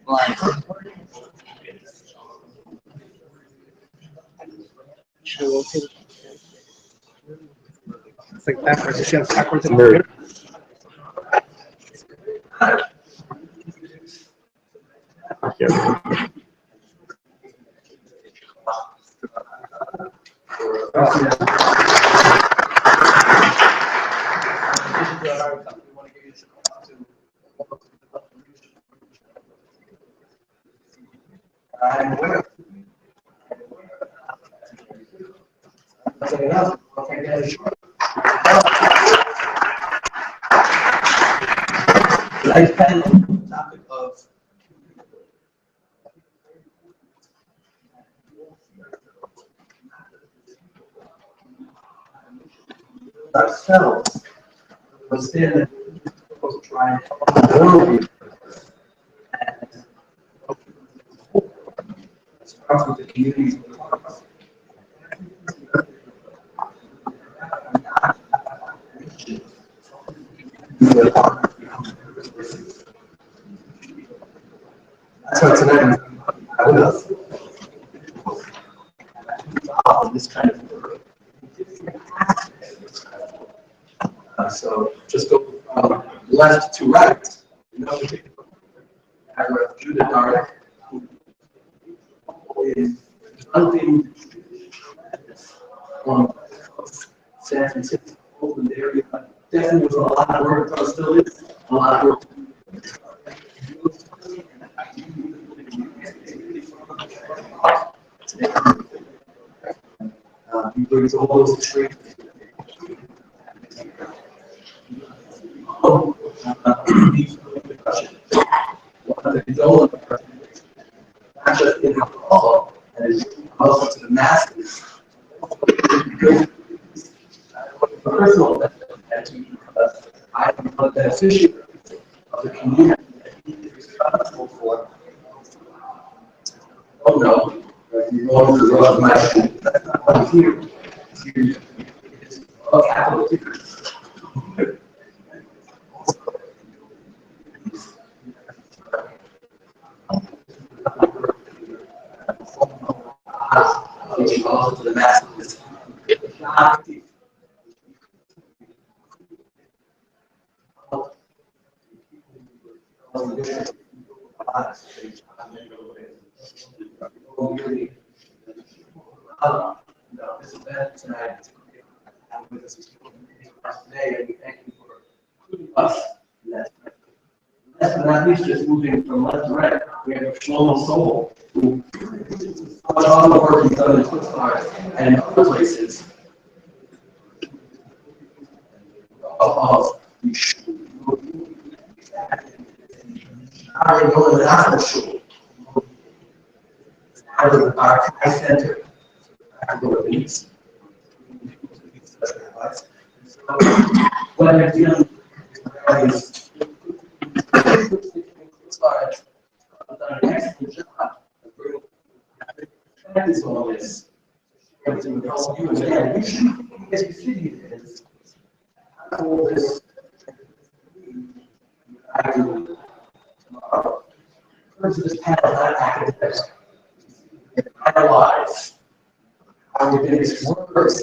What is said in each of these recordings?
Like, it's like backwards. You see how it's backwards in the I find the topic of ourselves was then supposed to try and world and starts with the communities. That's why tonight I'm with us. This kind of so just go from left to right. You know, paragraph Judah Dardik, who is developing on San Francisco, Oakland area. Definitely was a lot of work, but still is a lot of work. He brings all those strengths. One of the condolences, not just in Hakotel, and also to the masses. Personal benefit, because I am a beneficiary of the community that he is responsible for. Oh no, you're going to run my shoe. That's not what I'm here. It's a capital difference. Also to the masses. This event tonight with us today, and we thank you for including us in that. Last but not least, just moving from left to right, we have Sobol, who all the work he's done in Switzerland and in other places of our high center, what I'm dealing is that is all this. Everything else you again, we should, as we see it, all this I do tomorrow. First of this panel, not academics. Analyze how we think this works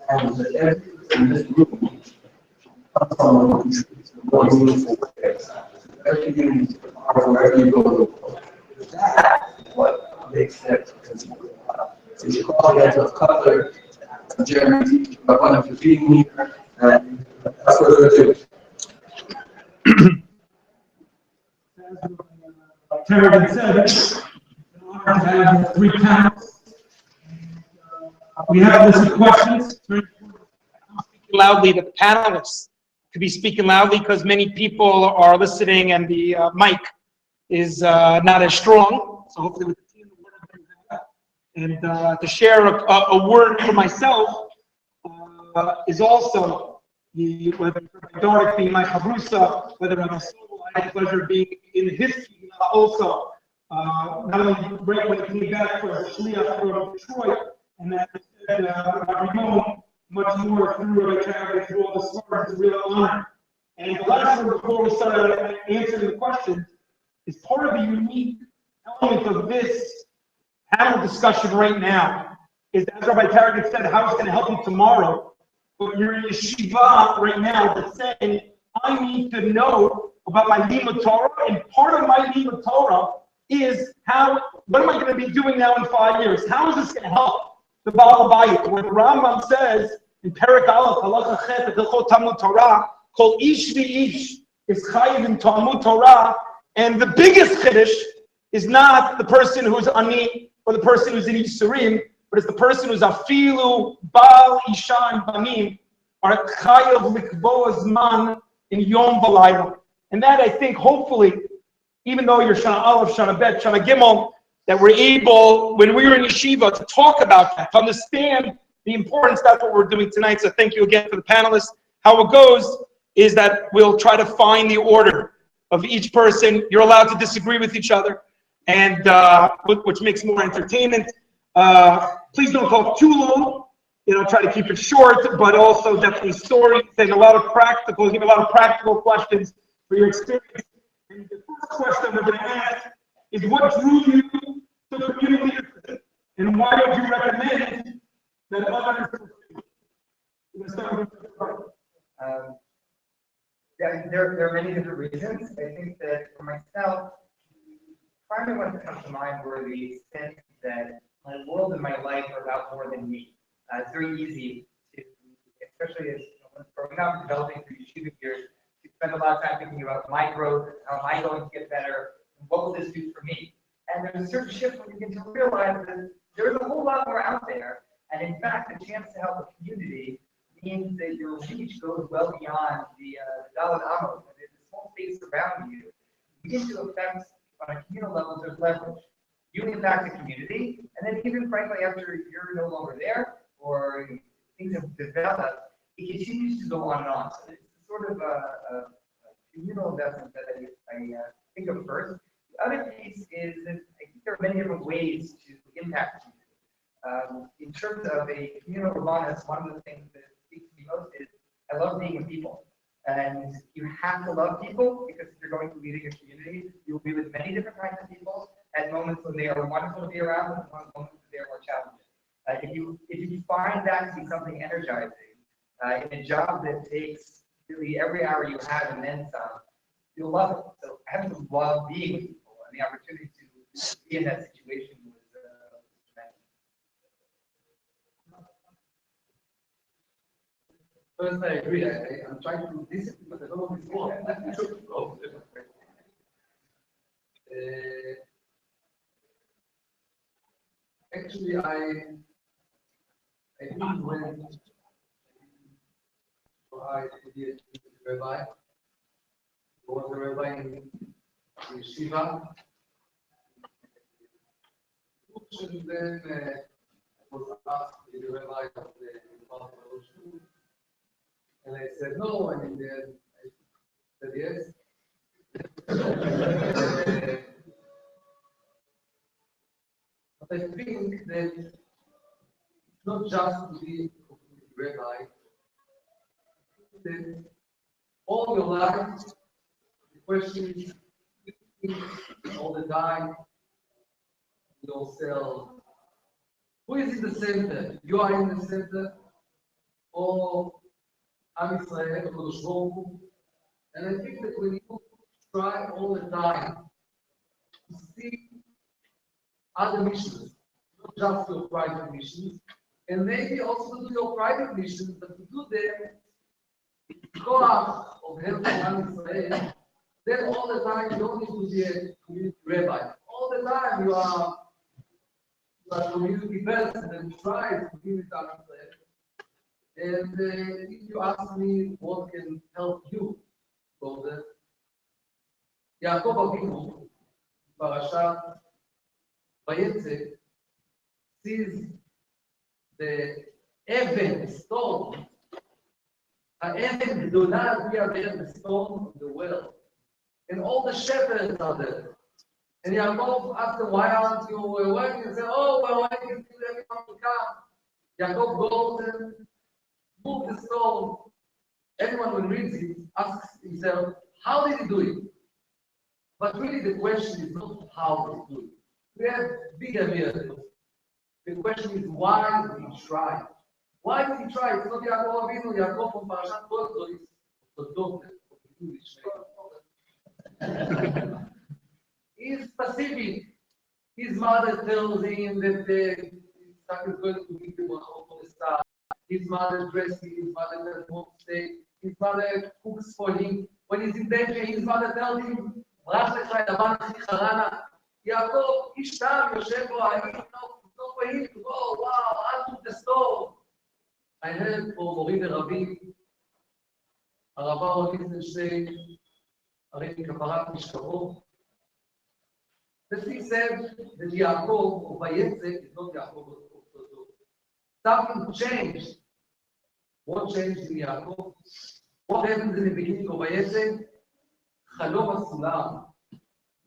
and that everything in this room comes from more meaningful ways. Every community are wherever you go in the world. That is what makes sense. So you call the of Cutler, Jeremy, one of you being here, and that's what we're going to do. Kerrigan said, it's an honor to have 3 panels. We have listed questions. Speaking loudly that the panelists could be speaking loudly because many people are listening and the mic is not as strong. So hopefully we continue to learn that. And to share a word for myself is also whether Dardik being my chavrusa, whether I'm a Sobol, I had the pleasure of being in his team also. Not only right when he came back for the shliach from Detroit, and that Rimon much more through Rabbi Travis, through all the stars, it's a real honor. And the last one before we start answering the questions is part of the unique element of this panel discussion right now is, as Rabbi Tarek said, how it's going to help you tomorrow. But you're in yeshiva right now that's saying, I need to know about my limud Torah, and part of my limud Torah is what am I going to be doing now in 5 years? How is this going to help the Baal Bayit? When the Rambam says in Perek Aleph, Halacha Chet, Hilchot Talmud Torah, Kol ish v'ish is chayiv in Talmud Torah, and the biggest chiddush is not the person who's ani or the person who's in Yisurim, but it's the person who's afilu Baal Isha and Banim are chayiv likbo zman in Yom V'layla. And that, I think, hopefully, even though you're Shana Aleph, Shana Bet, Shana Gimel, that we're able, when we were in yeshiva, to talk about that, to understand the importance. That's what we're doing tonight. So thank you again for the panelists. How it goes is that we'll try to find the order of each person. You're allowed to disagree with each other, and which makes more entertainment. Please don't talk too long. Try to keep it short, but also definitely stories and a lot of practical questions for your experience. And the first question we're going to ask is, what drew you to community leadership, and why would you recommend that others there are many different reasons. I think that for myself, primary ones that come to mind were the sense that my world and my life are about more than me. It's very easy to, especially as when growing up, developing through yeshiva years, to spend a lot of time thinking about my growth, how am I going to get better, and what will this do for me? And there's a certain shift when you begin to realize that there's a whole lot more out there. And in fact, the chance to help a community means that your reach goes well beyond the Dalit Amos. And the small space around you begin to affect, on a communal level, there's leverage. You impact the community, and then even frankly, after you're no longer there, or things have developed, it continues to go on and on. So it's sort of a communal investment that I think of first. The other piece is that I think there are many different ways to impact community. In terms of a communal awareness, one of the things that speaks to me most is I love being with people. And you have to love people, because if you're going to leading a community, you'll be with many different kinds of people at moments when they are wonderful to be around and moments when they are more challenging. If you find that to be something energizing, in a job that takes really every hour you have and then some, you'll love it. So I happen to love being with people, and the opportunity to be in that situation was tremendous. First, I agree. I'm trying to discipline, but I don't know before. Actually, I didn't went. I did a rabbi. I was a rabbi in Yeshiva. And then I was asked to be the rabbi of the Hakotel. And I said no, and then I said yes. But I think that it's not just to be a rabbi, that all your life, the question is all the time, yourself. Who is in the center? You are in the center, or Am Yisrael, Kodesh Baruch Hu. And I think that when you try all the time to see other missions, not just your private missions, and maybe also to do your private missions, but to do them because of helping Am Yisrael, then all the time you don't need to be a community rabbi. All the time you are a community person and try to be with Am Yisrael. And if you ask me what can help you, brother, Yaakov Avinu, Parashat Vayetze, sees the Even, the stone, the Donald, we are there, the stone of the well, and all the shepherds are there. And Yaakov asked them, why aren't you working? They say, oh, we're waiting for everyone to come. Yaakov goes and move the stone, Anyone who reads it asks himself, how did he do it? But really the question is not how did he do it. We have bigger miracles. The question is why did he try? Why did he try? It's not Yaakov Avinu, Yaakov from Parashat Kodesh, the daughter of the Jewish man. He's specific. His mother tells him that Isaac is going to give him a home for the star. His mother dresses him, his mother tells him what to say. His mother cooks for him. When he's in danger, his mother tells him, ברח לך את הבן חרנה. יעקב, איש תם, יושב בו, לא פעיל, וואו, אל תסתור. I heard from מורי ורבי, הרבה רוניסנשטיין, הרי מכפרת משכבו. That he said that Yaakov, Vayetze, is not Yaakov. Something changed. What changed in Yaakov? What happens in the beginning of Vayetze? Chalom HaSulam,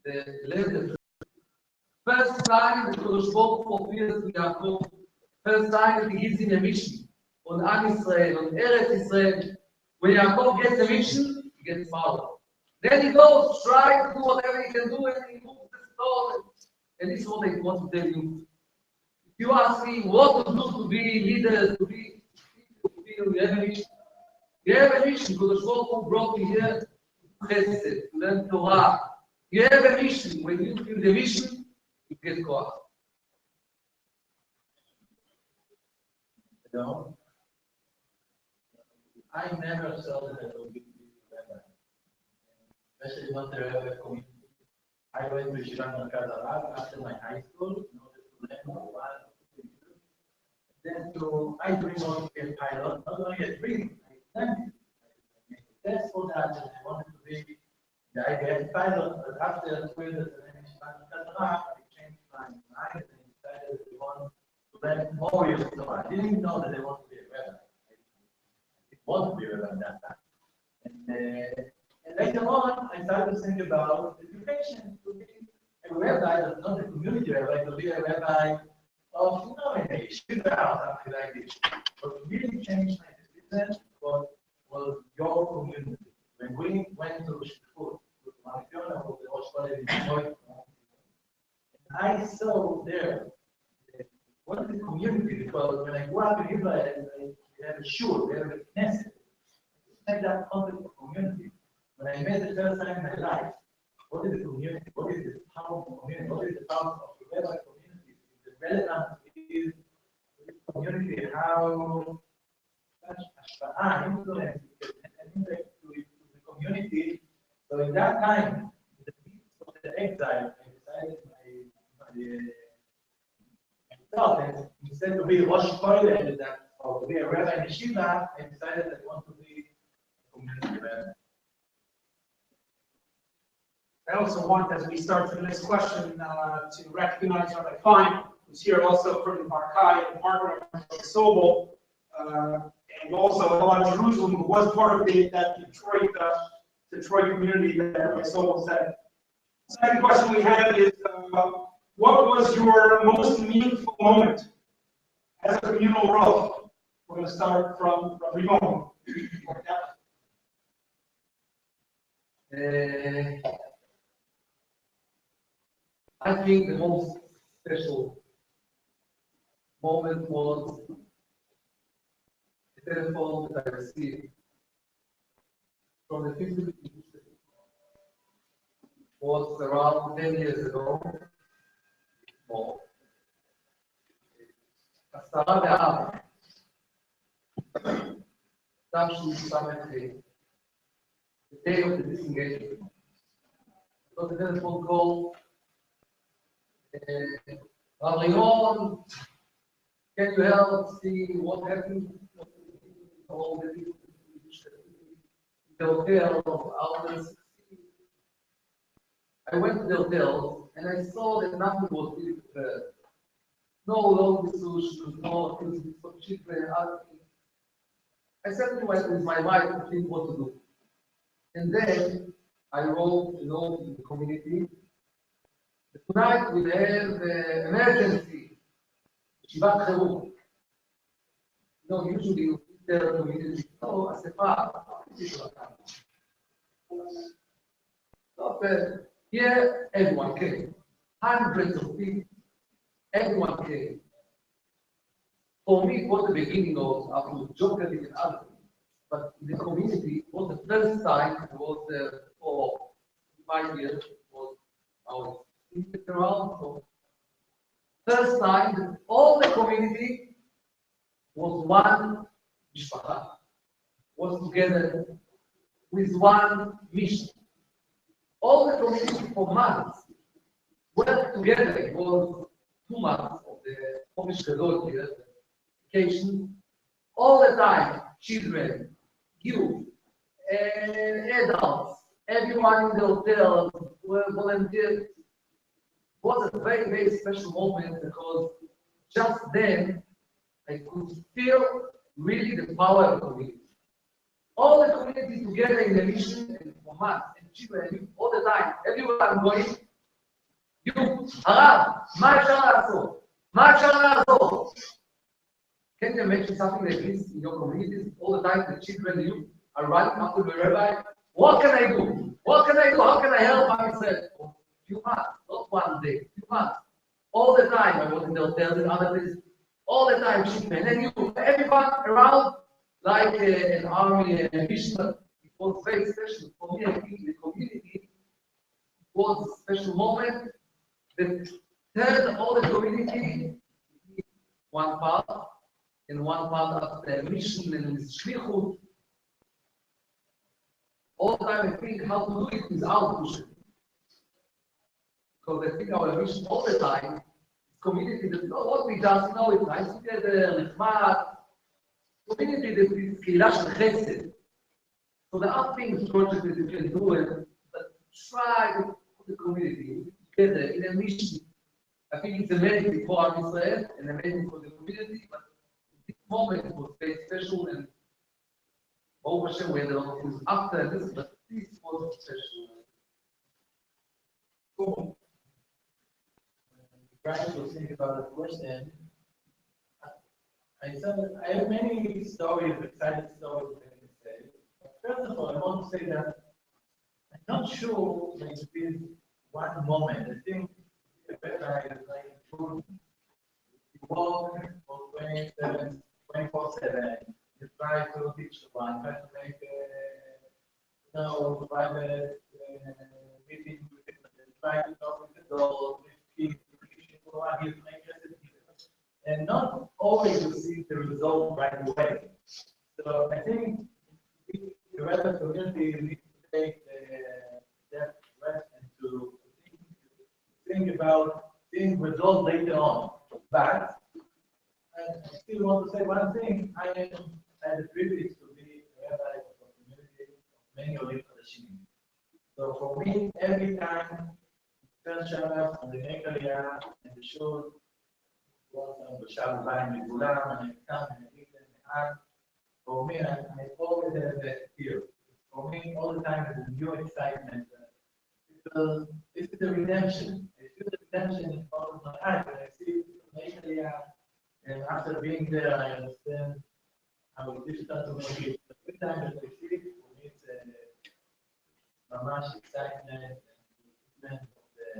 the letter. First time that Kodesh Baruch Hu appears to Yaakov, first time that he gives him a mission on Am Yisrael, on Eretz Yisrael. When Yaakov gets a mission, he gets power. Then he goes, try to do whatever he can do, and he moves the stone. And this is what I want to tell you. If you ask me what to do to be leaders, to be, we have a mission. You have a mission, because the Baruch Hu brought me here to Chesed, to learn Torah. You have a mission. When you feel the mission, you get koach. You know, I never saw that I would be Rebbe. Especially not the Rebbe community. I went to Yeshivat after my high school in order to learn more about it. Then I dreamed of being a pilot, not only a dream, I planned it. I made a test for that, and I wanted to be the IBM pilot, but after 2 years at Yeshivat, I changed my mind and decided that I want to learn more years. So I didn't even know that I want to be a Rebbe. I want to be a Rebbe at that time. And later on, I started to think about education. To be a rabbi, but not a community rabbi, to be a rabbi of, you know, a yeshiva or something like this. What really changed my decision was your community. When we went to Shifut, with Marfiona, with the Rosh Kodesh in Detroit, I saw there what is the community, because when I grew up in Israel, we have a shul, we have a knesset. Like that concept of community. When I met the first time in my life, what is the community? What is the power of community? What is the power of the rabbi community? The relevance is the community, how such influence and impact to the community. So in that time, in the midst of the exile, I decided myself, and instead to be Rosh Kodesh or to be a rabbi in Yeshiva, I decided I want to be a community rabbi. I also want, as we start to the next question, to recognize Rabbi Fine, who's here also from the Barkai and Margaret of Sobol, and also Alon Jerusalem, who was part of that Detroit community that Rabbi Sobol said. The second question we have is, what was your most meaningful moment as a communal role? We're going to start from Rimon. I think the most special moment was the telephone that I received from the physical institution. Was around 10 years ago. More. Asara Be'av. The day of the disengagement. Got the telephone call. Rimon, can you help see what happened? All the people in the hotel of Alden. I went to the hotel and I saw that nothing was really prepared. No long solutions, no things for children. I said to my wife to think what to do. And then I wrote a note in the community. Tonight we have emergency, Yeshivat Cherut. You know, usually community, no, אספה, here everyone came, hundreds of people, everyone came. For me, it was the beginning of after geography and other things. But in the community, it was the first time, it was for 5 years, it was our around. So first time that all the community was one mishpacha, was together with one mission. All the community for months worked together. It was 2 months of the Chodesh Gadol here, vacation. All the time, children, youth, adults, everyone in the hotel were volunteers. It was a very, very special moment because just then I could feel really the power of the community. All the community together in the mission and for months and children all the time. Everywhere I'm going, you, Arab, מה אפשר לעשות? מה אפשר לעשות? Can you imagine something like this in your communities? All the time the children and you are running up to the rabbi. What can I do? What can I do? How can I help myself? For few months, not 1 day, few months. All the time I was in the hotels and other places. All the time children and you, everyone around like an army and a mission. It was very special for me. I think the community was a special moment that turned all the community one part and one part of the mission and the shlichut. All the time I think how to do it without pushing. Because I think our mission all the time is community that know what we just know, it's nice together, נחמד. Community that is קהילה של חסד. So there are things, projects that you can do it, but try to put the community together in a mission. I think it's amazing for our Israel and amazing for the community, but this moment was very special and over Hashem we had a lot of things after this, but this was special. Cool. Brian was thinking about the question. I have many stories, exciting stories I can say. But first of all, I want to say that I'm not sure like it is one moment. I think the better is like you walk for 24/7. You try to teach one, try to make private meeting with people, try to talk with the adults, with kids, people are here to make recipes. And not always you see the result right away. So I think the relevant community needs to take that rest and to think about seeing results later on. But I still want to say one thing. I had the privilege to be a rabbi of a community of many Olim Chadashim. So for me, every time first Shabbat on the Mekariah and the shul, בשער ביים לכולם, אני קם, אני אגיד להם מעט. For me, I always have that fear. For me, all the time is a new excitement. Because this is the redemption. I feel the redemption in all of my eyes. When I see Mekariah, and after being there, I understand how difficult to make it. Every time that I see it, for me, it's a mamash excitement and of the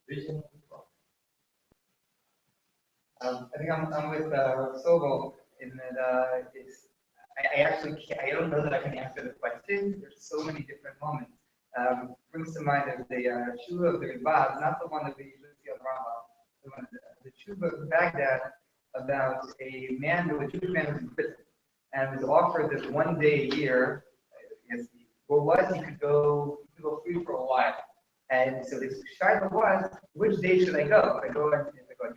vision. I think I'm with Sobol in that I don't know that I can answer the question. There's so many different moments. Brings to mind of the Yeshiva of the Rimon, not the one that we usually see on Rama, the Yeshiva of Baghdad about a man, a Jewish man who was in prison and was offered this 1 day a year. He could go free for a while. And so the shaila was, which day should I go? I go on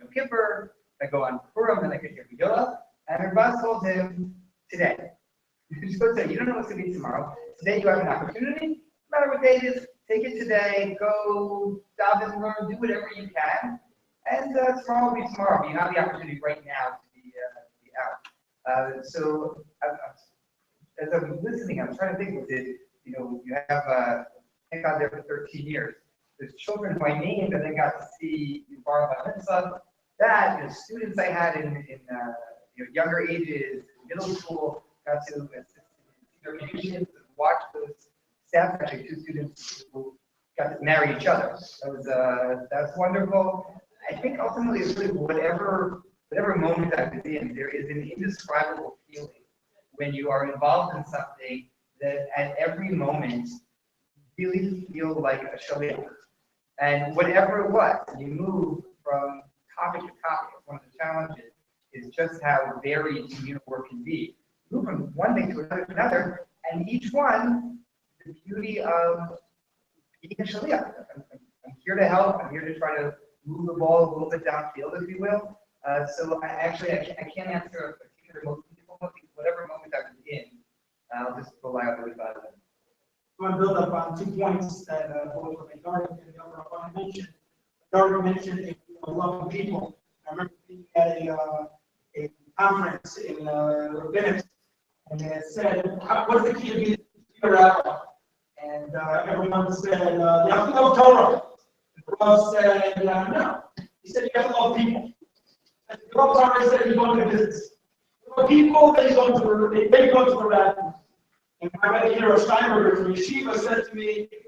Yom Kippur, I go on Purim, and I get Megillah. And Rabbi told him, today. You don't know what's going to be tomorrow. Today you have an opportunity. No matter what day it is, take it today. Go daven, learn, do whatever you can. And tomorrow will be tomorrow. But you have the opportunity right now to be out. So as I'm listening, I'm trying to think with it. You have thank God there for 13 years. There's children who I named and then got to see Bar Mitzvah. That, students I had in younger ages, middle school, got to assist in their communications, watch those staff, actually 2 students who got to marry each other. That's wonderful. I think ultimately it's really whatever moment I was in, there is an indescribable feeling when you are involved in something that at every moment really feel like a shaliach. And whatever it was, you move from topic to topic. One of the challenges is just how varied communal work can be. You move from one thing to another, and each one, the beauty of being a shaliach. I'm here to help. I'm here to try to move the ball a little bit downfield, if you will. So I can't answer a particular moment. Whatever moment I was in, I'll just rely on the thought of it. I want to build up on 2 points that both of Dardik and the other one mentioned. Dardik mentioned loving people. I remember being at a conference in Rabbinics, and it said, "What's the key to being a rabbi?" And everyone said, "You have to love Torah." The Rav said, "No." He said, "You have to love people." And the Rav said, "You're going to business." People, they go to the rabbi. And my rabbi here, Steinberger from Yeshivat, said to me, he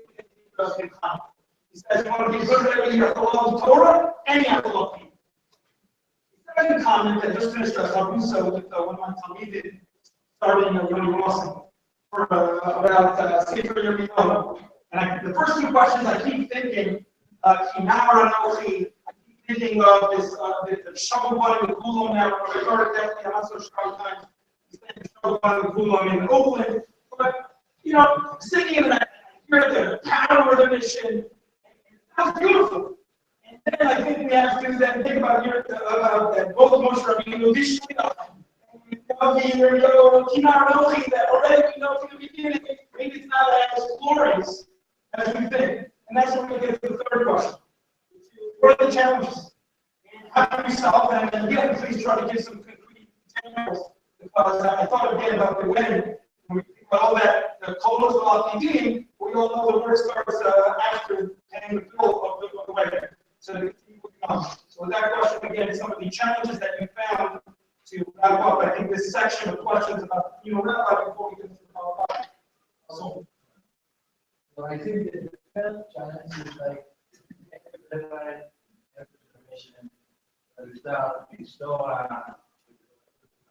says, "You want to be good at it, you have to love Torah, and you have to love people." He said in a comment that just finished a Harusa with one of my Talmidim, starting when he was for about Sefer Yirmiyahu. And the first 2 questions I keep thinking, Kinara Anochi, thinking of this, the Sobol and the Kulon now, or the Dardik, I'm not so sure all the time. He's saying Sobol and the Kulon in Oakland. But, sitting in that, you're the power of the mission, that's beautiful. And then I think we have to then think about that both Moshe Rabbeinu, that already we know from the beginning, maybe it's not as glorious as we think. And that's when we get to the 3rd question. What are the challenges? And how do we solve them? And again, please try to give some concrete examples, because I thought again about the wedding. We think about all that, the kolos of the we all know the work starts after paying the bill of the wedding. So with that question, again, some of the challenges that you found to wrap up, I think this section of questions about rabbi before we get to the So I think that the first challenge is like information, start to store,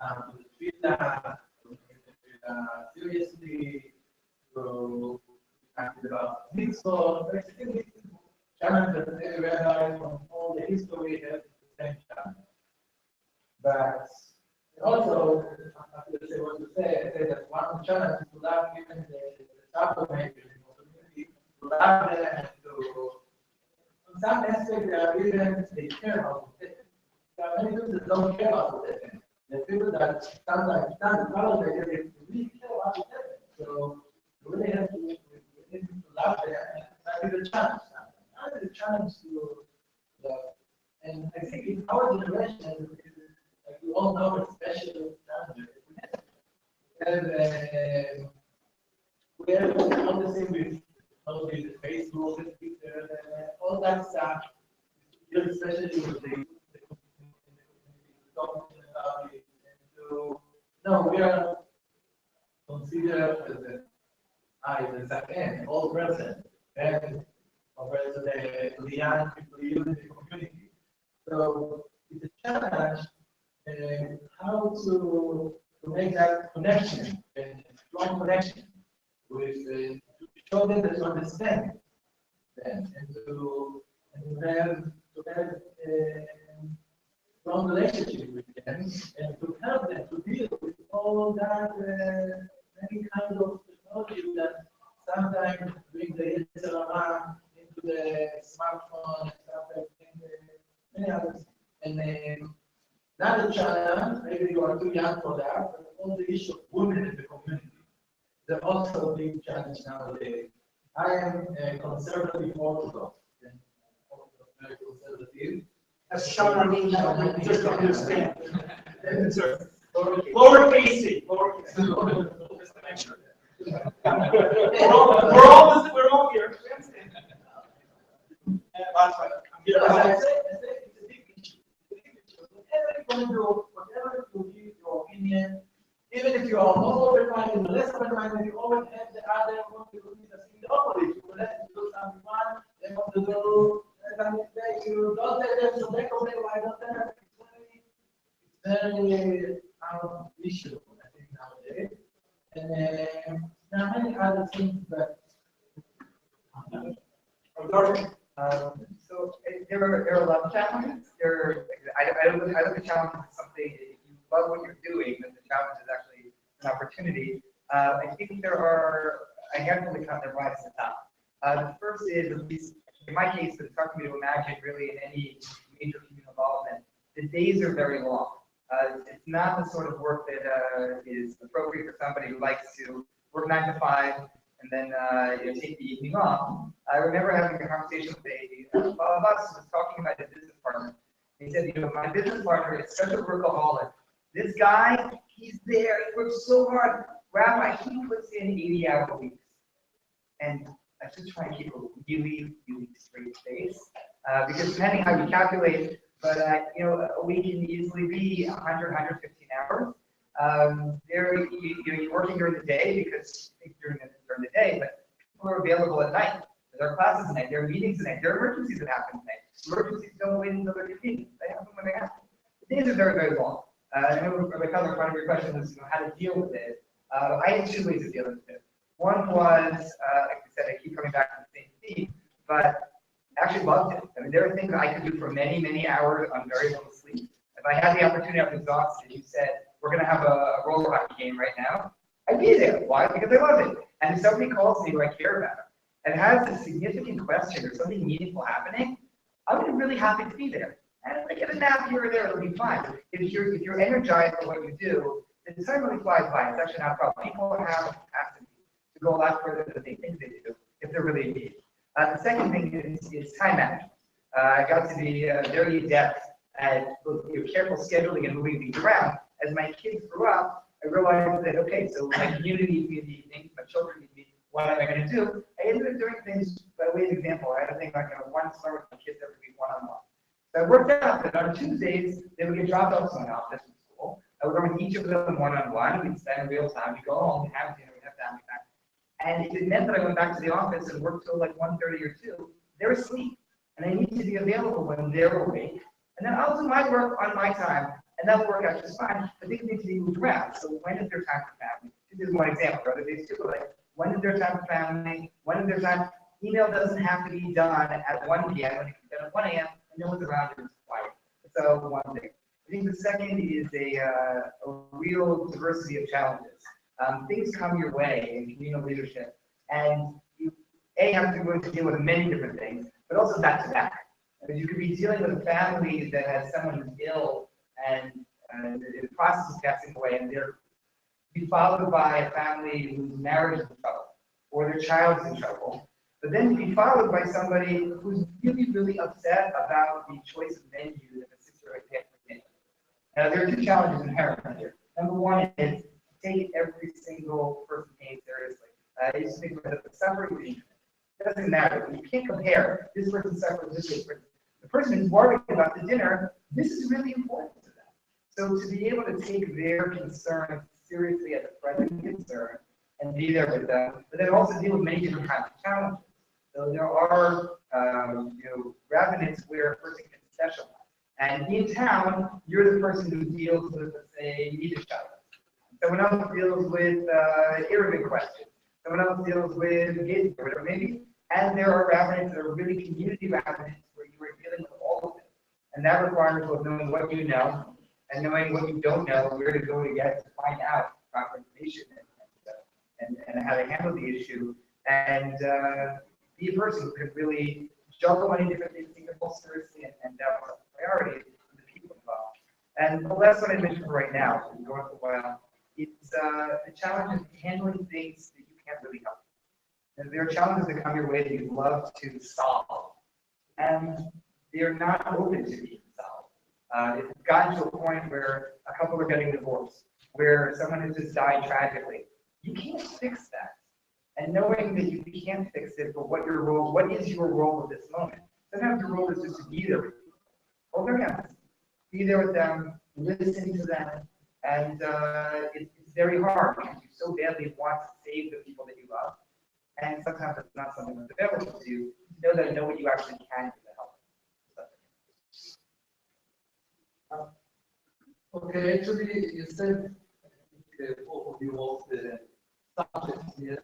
to treat that seriously, to act about this. So basically, challenge that they realize from all the history has the same challenge. But also, I say that one challenge is to love even the chapter makers in the community, to love them and to, in some aspects, they care about it. There are many people that don't care about it. The people that sometimes stand proud of it, they really care about it. So we really have to love them, and that is the challenge. That is the challenge to love. And I think in our generation, like we all know, especially challenges. We have all the same with Facebook, and Twitter, and all that stuff. Especially with the talking about it. And so, no, we are considered as an old person, and compared to the young people in the community. So it's a challenge how to make that connection, strong connection, with to show them that you understand them, and to have a strong relationship with them, and to help them to deal with all that many kinds of technology that sometimes bring the Yeshivat into the smartphone and stuff like that, many others. And not a challenge, maybe you are too young for that, but all the issue of women in the community is also a big challenge nowadays. I am a conservative Orthodox, very conservative. That's Sharon, just to understand. Lowercase c. Just to make sure. We're all here. As I said, it's a big issue. Whatever you're going to do, whatever whatever to give your opinion. Even if you are more open-minded, less open-minded, you always have the other one to do the opposite. You let them do something one, they want to do something that you don't let them, so they complain why don't they have it's very issue, I think, nowadays. And there are many other things that So there are a lot of challenges. I don't look at challenges as something, if you love what you're doing, then the challenge is actually an opportunity. I think there are a handful of kind of rise to the top. The first is, at least in my case, but it's hard for me to imagine really in any major communal involvement, the days are very long. It's not the sort of work that is appropriate for somebody who likes to work 9 to 5 and then take the evening off. I remember having a conversation with a of us who was talking about his business partner. He said, my business partner is such a workaholic. This guy, he's there, he works so hard. Rabbi, he puts in 80-hour weeks. And I just try and keep a really, really straight face. Because depending how you calculate, but a week can easily be 100, 115 hours. You're working during the day because during the day, but people are available at night. There are classes at night, there are meetings at night, there are emergencies that happen at night. Emergencies don't wait until they're convenient. They happen when they happen. The days are very, very long. I know part of your question was how to deal with it. I had 2 ways of dealing with it. One was, like I said, I keep coming back to the same theme, but I actually loved it. I mean, there are things I could do for many, many hours on very little sleep. If I had the opportunity, I was exhausted. You said, we're going to have a roller hockey game right now. I'd be there. Why? Because I love it. And if somebody calls me who I care about and has a significant question or something meaningful happening, I'm really happy to be there. And if I get a nap here or there, it'll be fine. If you're energized by what you do, the time really flies by. It's actually not a problem. People have capacity to go a lot further than they think they do if they're really in need. The second thing is time management. I got to be very adept at both careful scheduling and moving things around. As my kids grew up, I realized that, okay, so my community needs me in the evening, my children need me, what am I going to do? I ended up doing things, by way of example, I had a thing like one summer with my kids every week, one-on-one. So I worked out that on Tuesdays, they would get dropped off to my office from school. I would go with each of them one-on-one, we'd spend real time, we'd go home, we'd have dinner, we'd have family time. And if it meant that I went back to the office and worked till like 1:30 or 2, they're asleep. And I need to be available when they're awake. And then I'll do my work on my time, and that'll work out just fine. But things need to be moved around. So when is there time for family? This is one example. Other days too, like when is there time for family? When is there time? Email doesn't have to be done at 1 p.m. when it can be done at 1 a.m. and no one's around and it's quiet. So one thing. I think the second is a real diversity of challenges. Things come your way in communal leadership, and you have to go to deal with many different things, but also back to back. Because you could be dealing with a family that has someone who's ill and the process is passing away, and they're be followed by a family whose marriage is in trouble or their child's in trouble, but then be followed by somebody who's really, really upset about the choice of venue that the sister had picked for dinner. Now, there are 2 challenges inherent here. Number one is take every single person pain seriously. You just think about the suffering. It doesn't matter. You can't compare this person suffering this person. The person who's worried about the dinner, this is really important to them. So to be able to take their concern seriously as a present concern and be there with them, but then also deal with many different kinds of challenges. So there are rabbinates where a person can specialize. And in town, you're the person who deals with, let's say, Yiddish child. Someone else deals with Arabic questions. Someone else deals with Gaelic or whatever maybe. And there are rabbinates that are really community rabbinates where you are dealing with all of it. And that requires both knowing what you know and knowing what you don't know, where to go to get to find out proper information and how to handle the issue. And be a person who can really juggle many different things, take them both seriously, and develop priority for the people involved. And the last one I mentioned for right now, so we're going for a while, it's the challenge of handling things that you can't really help. And there are challenges that come your way that you'd love to solve, and they're not open to being solved. It's gotten to a point where a couple are getting divorced, where someone has just died tragically. You can't fix that. And knowing that you can't fix it, but what is your role at this moment? Sometimes your role is just to be there with people. Hold their hands. Be there with them, listen to them, and it's very hard because you so badly want to save the people that you love, and sometimes it's not something that's available to you. Know what you actually can do to help. Okay, actually, you said both of you of the subjects here,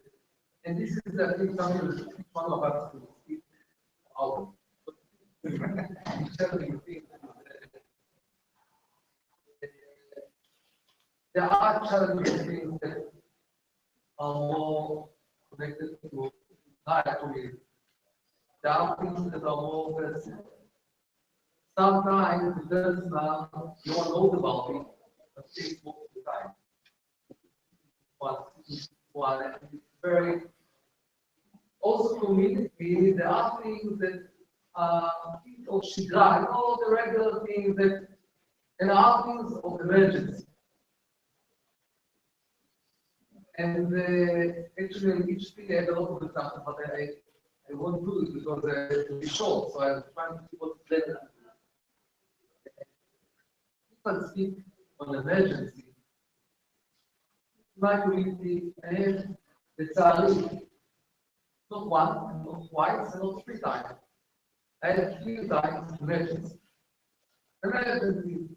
and this is I think something that one of us will speak out. There are challenging things that are more connected to actually. There are things that are more personal. Sometimes it does not, no one knows about it, but it takes most of the time. But it's very, also community, there are things that of shidra, all the regular things that, and there are things of emergency. And actually, in each thing I had a lot of examples, but I won't do it because it will be short, so I'm trying to see what's better. People speak on emergency. My community, I have the tzari, not one, not twice, and not 3 times. I had 3 times emergency. Emergency.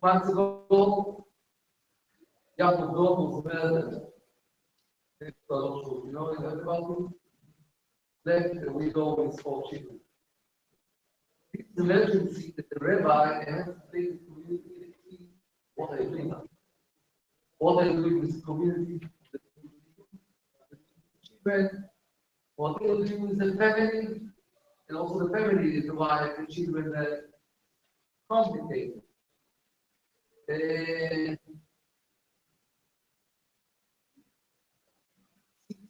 Months ago, Yaakov was murdered. It's not true. You know about him? Left the widow with 4 children. This emergency that the rabbi has to take the community, what are you doing now? What are you doing with the community? The children, what are you doing with the family? And also the family is why the children are complicated. 6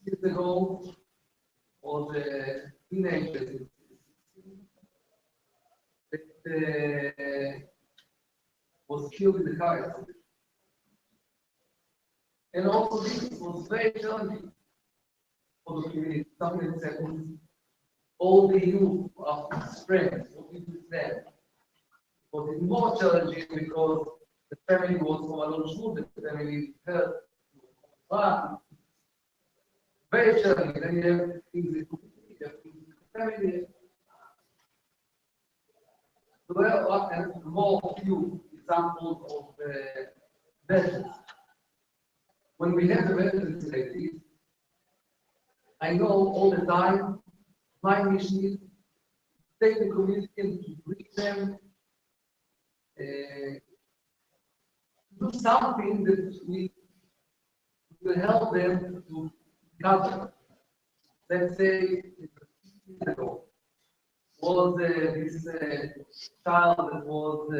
years ago, was a teenager that was killed in the car accident. And also this was very challenging for the community. Something that happens, all the youth of his friends, what we do then, was more challenging because the family was from Alon Shmud, the family heard. Very challenging. Then you have things in the family. Well, and more few examples of measures. When we have emergency like this, I know all the time my mission is to take the community and to bring them, do something that will help them to cover. Let's say, was this child that was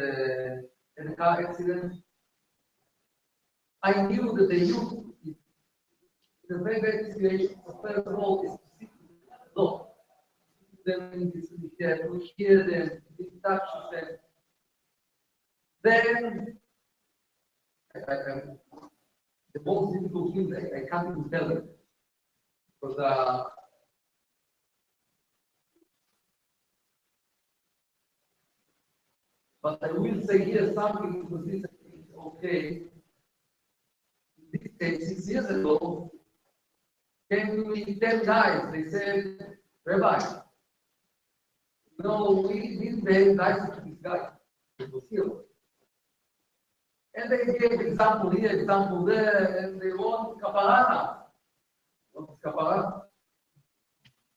in a car accident. I knew that the youth is in a very bad situation. So first of all, is to seek the law. Then to hear them, to be in touch with them. Then, the most difficult thing I can't even tell them. Because but I will say here something because this is okay. In this case, 6 years ago, came to me 10 guys. They said, Rabbi, we didn't pay nice to this guy. It was here. And they gave example here, example there, and they want kaparana. What's kapara?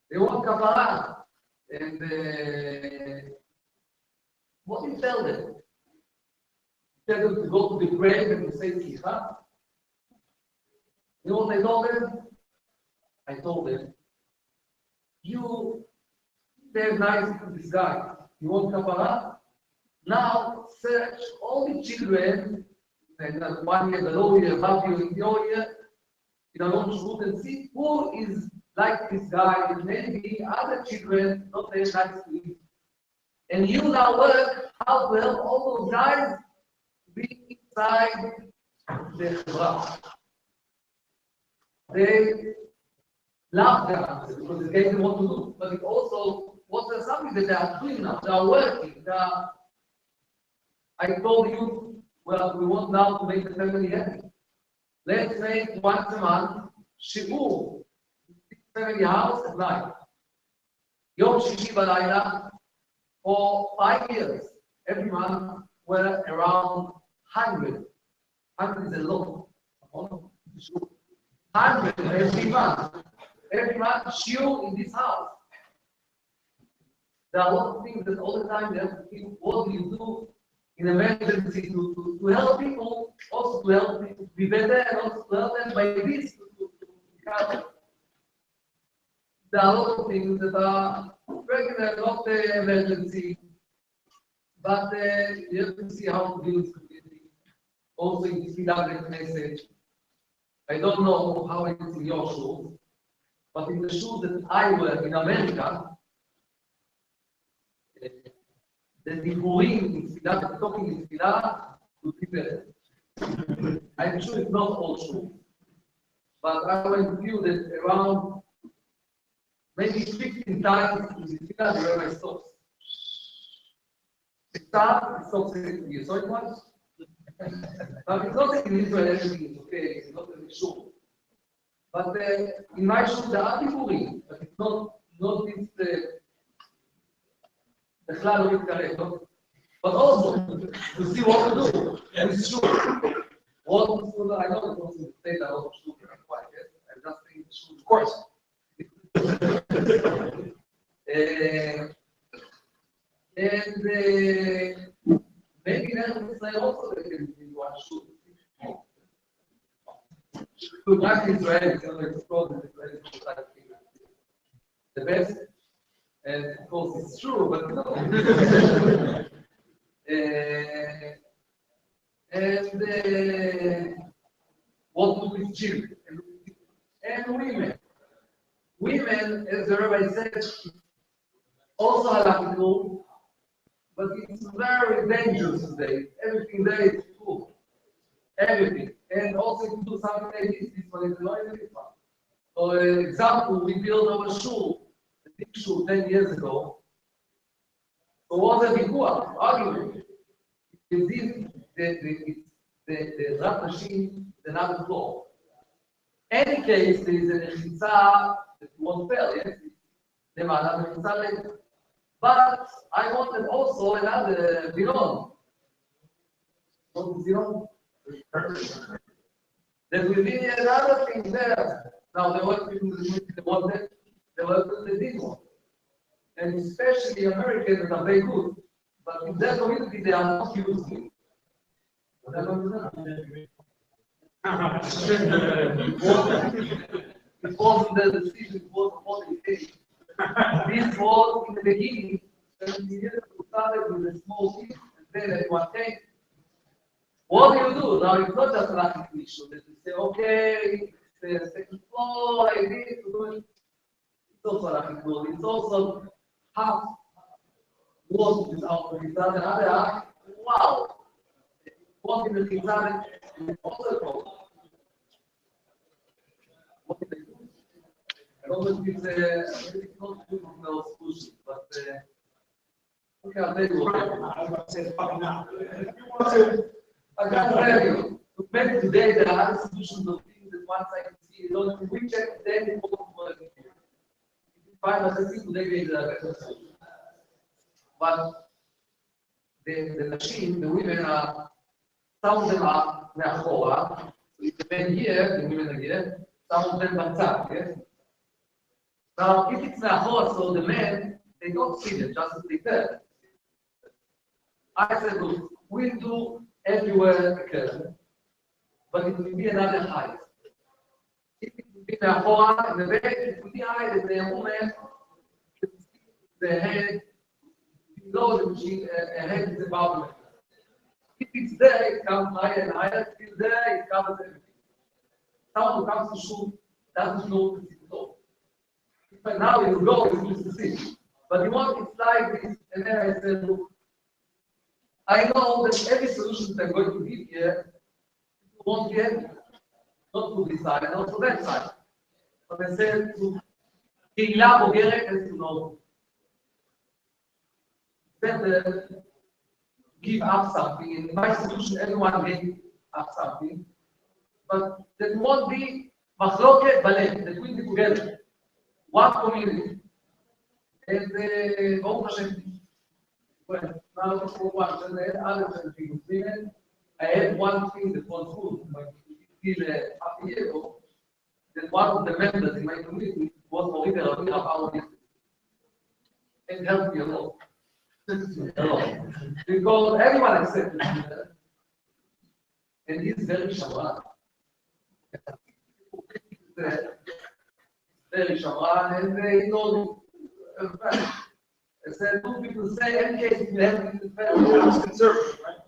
They want kapara. And what do you tell them? Tell them to go to the grave and to say tzlicha? You know what I told them? I told them, you they're nice to this guy. You want kapara? Now search all the children, and 1 year below you, above you, in your year, in our own school, and see who is like this guy, and maybe other children not very nice to him. And you now work how to help all those guys be inside the chevra. They love their answer because it gave them what to do, but it also was something that they are doing now. They are working. I told you, well, we want now to make the family happy. Let's make once a month shiur, family house at night. Yom Shishi Balayla, for 5 years, every month were around 100. 100 is a lot. 100 every month. Every month, shiur in this house. There are a lot of things that all the time they have to think, what do you do in emergency to help people, also to help people to be better, and also to help them by this to become. There are a lot of things that are regular, not emergency, but you have to see how to deal with community. Also in Tfilah message. I don't know how it is in your shoes, but in the shoes that I wear in America, the diburim in Tfilah, the talking in Tfilah, would be better. I'm sure it's not all true, but I will view that around maybe 15 times in Tfilah there were my socks. The socks you saw it once? But it's not in Israel everything is okay, it's not really sure. But in my shoes there are diburim, but it's not this. The cloud will correct, but also to see what to do. And it's true. What to I know it was in the state I was true, quite yes. I just think it's true, of course. And maybe then we say also that in one shoe. To back Israel, it's going to explode in Israeli society. The best. And of course, it's true, but no. What do with children and women? Women, as the rabbi said, also halakhic, but it's very dangerous today. Everything there is true. Everything. And also to do something like this one is not this one. For example, we build our shul. 10 years ago, so what was a vikuah, argument? The Rat machine, the another floor. Any case, there is a nechitza that won't fail, yes? The nechitza later. But I wanted also another Rimon. What is Rimon? There will be another thing there. Now, the one the one that they did one. And especially Americans are very good. But in their community, they are not using it. It wasn't the decision, it was what they did. This was in the beginning, 17 years ago, started with a small team, and then everyone came. What do you do? Now, it's not just an active issue that you say, okay, it's the second floor, like this, it's also an rule. It's also half what is out of the other half. Wow! What in the Chizan is also called. What did they do? I don't know if it's not good of those pushes, but okay, I'll tell you what. I can tell you, maybe today there are other solutions of things that once I can see, you know, we check them before find a system today is a better solution. But the machine, the women are, some of them are me'achora, so if the men here, the women are here, some of them batzak, yes? Now, if it's me'achora, so the men, they don't see them, just as they tell. I said, look, we'll do everywhere a curtain, but it will be another height. If it will be me'achora, in the back, it will be high that the woman can see the head below the machine, head is above it. If it's there, it comes higher and higher. If it's there, it covers everything. Someone who comes to shoot doesn't know to see the door. But now he will go, he needs to see. But you want it's like this, and then I said, look, I know that every solution that I'm going to give here won't be able, not to this side, and not to that side. But I said to קהילה בוגרת and to know. Better give up something. In my solution, everyone gave up something. But there won't be machloket balev, that will be together. One community. And Baruch Hashem, well, now for one, and then other things. Even I had one thing that was good, like till half a year ago, that one of the members in my community was Morita Rabbi about this. And helped me a lot. Because everyone accepted me. And he's very shamran. Very shamran, and they know I said, two people say, in case you have in the family, conservative, right?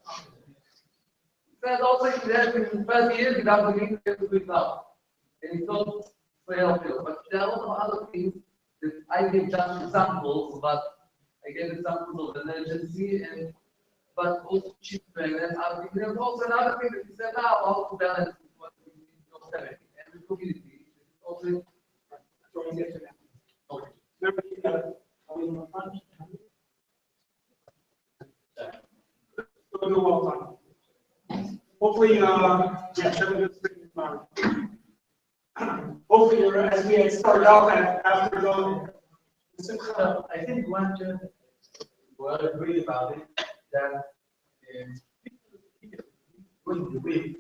Said also if you have in the first year, without the link, you have to do it now. And it's not so helpful. But there are also other things that I gave just examples, but I gave examples of emergency and but also cheap and other things. There's also another thing that you said now, how to balance what we need in austerity and the community. Also, Throwing it to them. Okay. Remember, you got it. We'll do well done. Hopefully, hopefully, as we had started off after the. I think one thing well agree about it that people going to read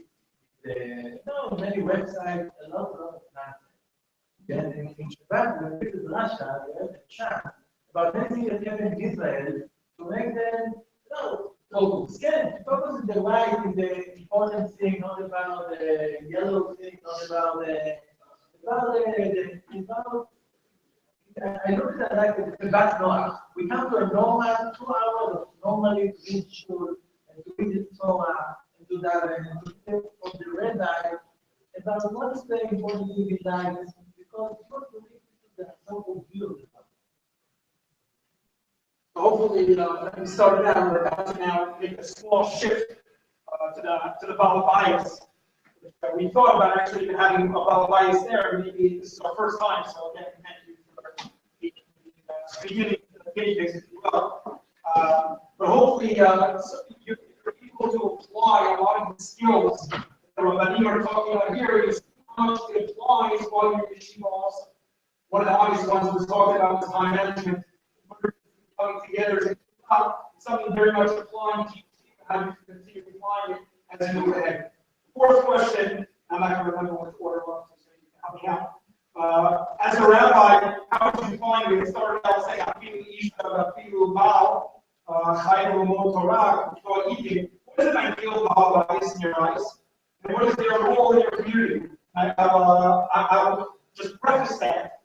many websites, a lot of nonsense. Then in Yeshivat, when people in Russia, they have a chance about anything that happened in Israel to make them focus. Focus in the right, in the important thing, not about the yellow thing, not about I look at it like the back Noah. We come to a normal 2 hours of normally to read shul and to read the Torah and do that and to take from the red eye about what is very important thing in life because you want to read that are so confused. Hopefully, we started out, we're about to now make a small shift to the Balabais. We thought about actually even having a Balabais there. Maybe this is our first time, so again, thank you for beginning pigs as well. But hopefully, you're able to apply a lot of the skills that Rabbanim are talking about here is how much it applies while you're in yeshiva also. One of the obvious ones was talking about time management. Coming together is something very much applying to how you continue applying it as you move ahead. Fourth question, I'm not going to remember what order was, so you can help me out. As a rabbi, how would you find it? It started out saying, Afilu Isha, Afilu Baal, Chayru Mo Torah, Torah eating. What is an ideal Baal in your eyes? And what is their role in your community? I'll just preface that.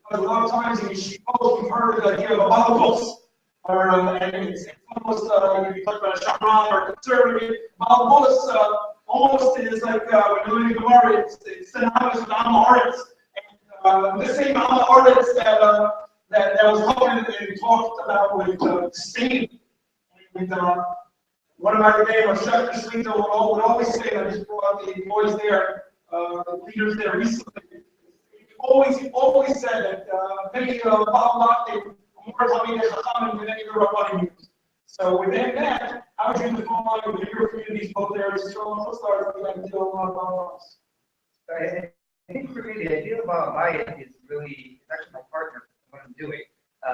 Because a lot of times in Yeshiva, we've heard the idea of a Balabos. Or and it's almost you talk about a Shahran or conservative. Balabos almost is like when you're doing Gemara, it's synonymous with Amaretz. And the same Amaretz that was covered and talked about with Spain. With one of my today, Chef Shlito would always say that I just brought the boys there, the leaders there recently. He always said that many more coming as a common than any Rabbanim. So within that, how would you define with your communities both there as strong and stars the ideal of I think for me the idea about Maya is really it's actually my partner what I'm doing. I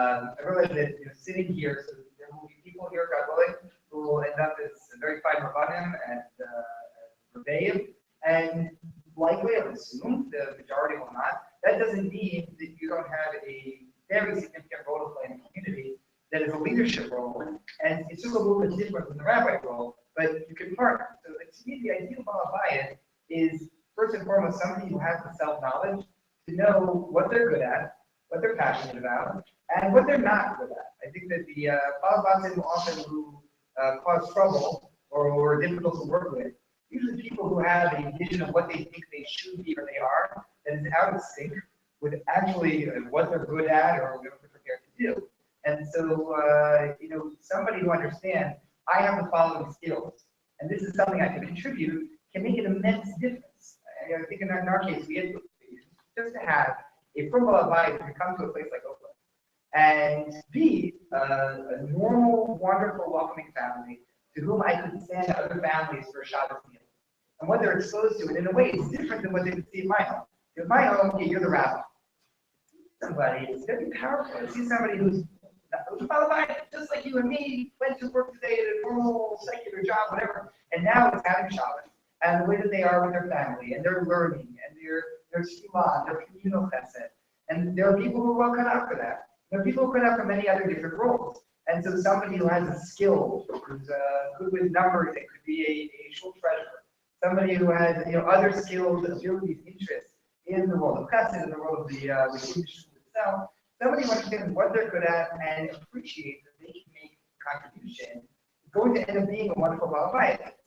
realize that sitting here, so there will be people here, God willing, who will end up as very fine Rabbanim and Rebbeim, and likely I would assume the majority will not. That doesn't mean that you don't have a very significant role to play in the community that is a leadership role, and it's just a little bit different than the rabbi role, but you can partner. So to me, the ideal Balabais is first and foremost somebody who has the self-knowledge to know what they're good at, what they're passionate about, and what they're not good at. I think that the Balabais often who cause trouble or are difficult to work with, usually people who have a vision of what they think they should be or they are, that is out of sync with actually what they're good at or what they're prepared to do. And so, somebody who understands, I have the following skills, and this is something I can contribute, can make an immense difference. I think in our case, we had just to have a frugal advice to come to a place like Oakland and be a normal, wonderful, welcoming family to whom I could send other families for a Shabbos meal. And what they're exposed to, and in a way, it's different than what they would see in my home. In my home, okay, you're the rabbi. Somebody, it's going to be powerful. I see somebody who's just like you and me, went to work today at a normal secular job, whatever, and now it's having Shabbos, and the way that they are with their family, and they're learning, and their shema, their communal chesed, and there are people who are well cut out for that. There are people who are cut out for many other different roles, and so somebody who has a skill, who's good with numbers, it could be a shul treasurer, somebody who has other skills, abilities, interests in the world of chesed, in the world of the shul itself. Somebody who understands what they're good at and appreciates that they can make a contribution is going to end up being a wonderful Baal.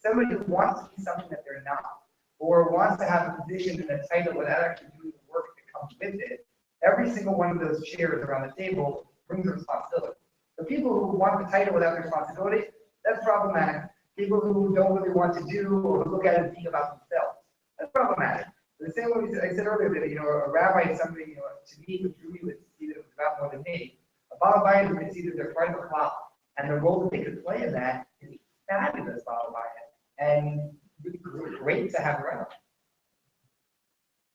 Somebody who wants to be something that they're not, or wants to have a position and a title without actually doing the work that comes with it. Every single one of those chairs around the table brings a responsibility. The people who want the title without the responsibility, that's problematic. People who don't really want to do or look at it as being about themselves, that's problematic. The same way I said earlier that a rabbi is somebody to me who drew me with to see that it was about more than me. A Baal Bayit who can see that they're part of a cloud and the role that they could play in that is fabulous Baal Bayit and really great to have around.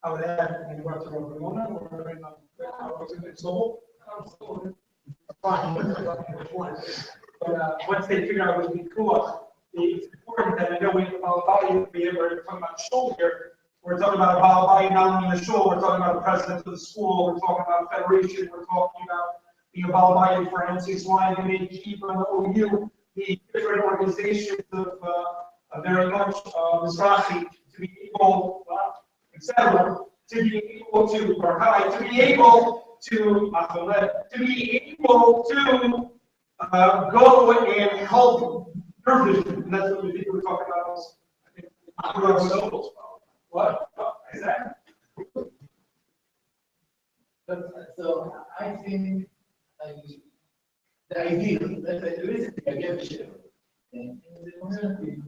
I would add, you went to Rimon or in Sobol. Fine. But once they figure out what we call it's important that I know we value be able to talk about shul here. We're talking about a Baal not only in the shul, we're talking about the president of the school, we're talking about a federation, we're talking about being a Baal for NCSY, the gatekeeper, and the OU, the different organizations of very much Mizrahi to be able, etc., to be able to, or to be able to go and help your vision. And that's what we think we're talking about also. I think Sobol. What? Exactly. So I think the idea that the reason I gave a share in the community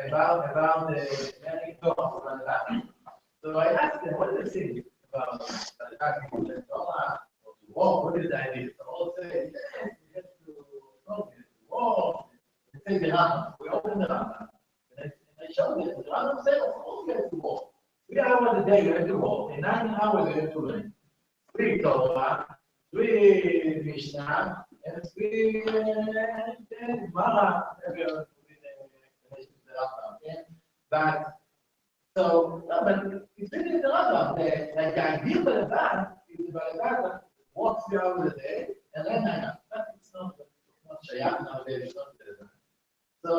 about the many talks about that. So I asked them, what do they think about the what is the idea? So all say, yes, we have to talk it. Whoa, they say the Rambam. We open the Rambam. And I showed them, the Rambam said, of course we have to walk. 3 hours a day we have to walk, and 9 hours we have to learn. 3 Torah, 3 Mishnah, and 3 Gemara. But so, no, but it's really the Rambam. Like the idea by the back is by the back walks 3 hours a day and then 9 hours. But it's not Shayach nowadays. It's not there. So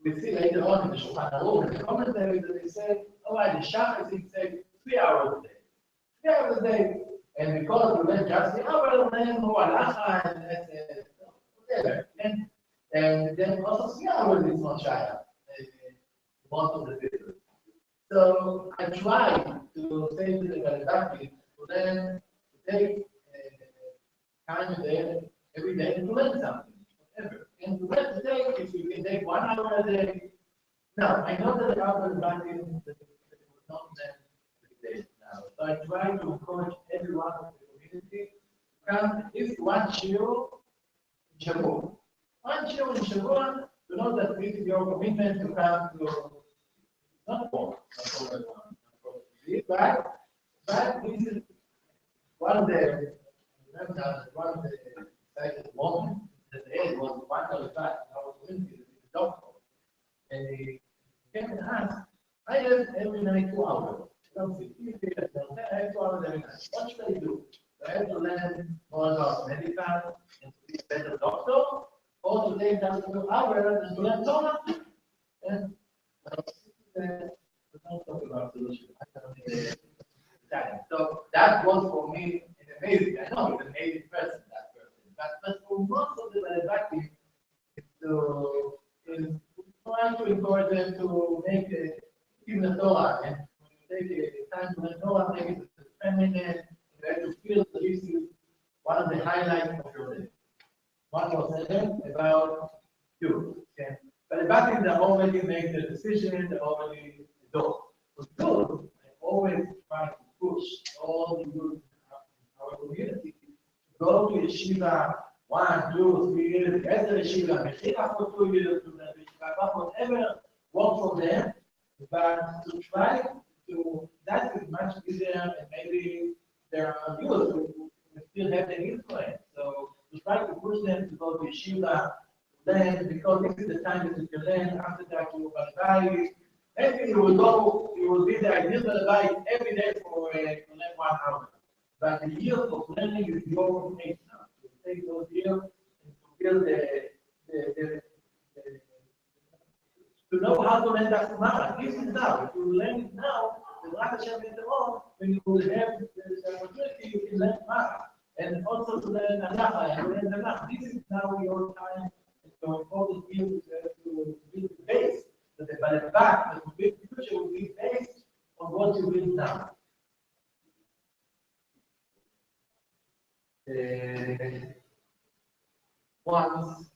we see later on in the Shulchan Aruch, in the commentaries that they say, all right, the Shach is saying 3 hours a day. 3 hours a day. And because we went just 3 hours, then more halacha and whatever. And then also 3 hours is not Shayach. Most of the people. So I try to say to the Dardik for them to take time there every day and to learn something, whatever. And to learn today, if you can take 1 hour a day. Now, I know that the other Dardik was not meant every day now. So I try to encourage everyone of the community to come at least 1 shiur in Shavua. 1 shiur in Shavua, to know that this is your commitment to come to not all, but this is one of the exciting moments that the head was one of the facts in our community, the doctor. And he came and asked, I have every night 2 hours. I have 2 hours every night. What should I do? Do I have to learn more about medical and to be a better doctor? Or to take just 2 hours and to learn Torah? And don't talk about solution. So that was for me an amazing. I know he's an amazing person, that person. But for most of the Dardik is trying to encourage them to make even the Torah. And when you take time to learn Torah, make it feminine, you have to feel that this is one of the highlights of your day. One was about you. Okay? But the Dardik, they already make the decision, they already do. So good, I always try to push all the youth in our community to go to Yeshiva 1, 2, 3 years, as a yeshiva, Mechira for 2 years to the yeshiva, whatever works for them, but to try to, that is much easier, and maybe there are youth who still have the influence. So to try to push them to go to yeshiva, learn, because this is the time that you can learn. After that, you will buy. Maybe you will go, you will be the ideal buy every day for to learn 1 hour. But the year of learning is your age now. To take those years and to build to know how to learn that tomorrow. This is now. If you learn it now, the Rav Hashem later on, when you will have the opportunity, you can learn tomorrow. And also to learn Halacha and learn Tanakh. This is now your time. So important years to build the base. But the back, the future will be based on what you build now. Once,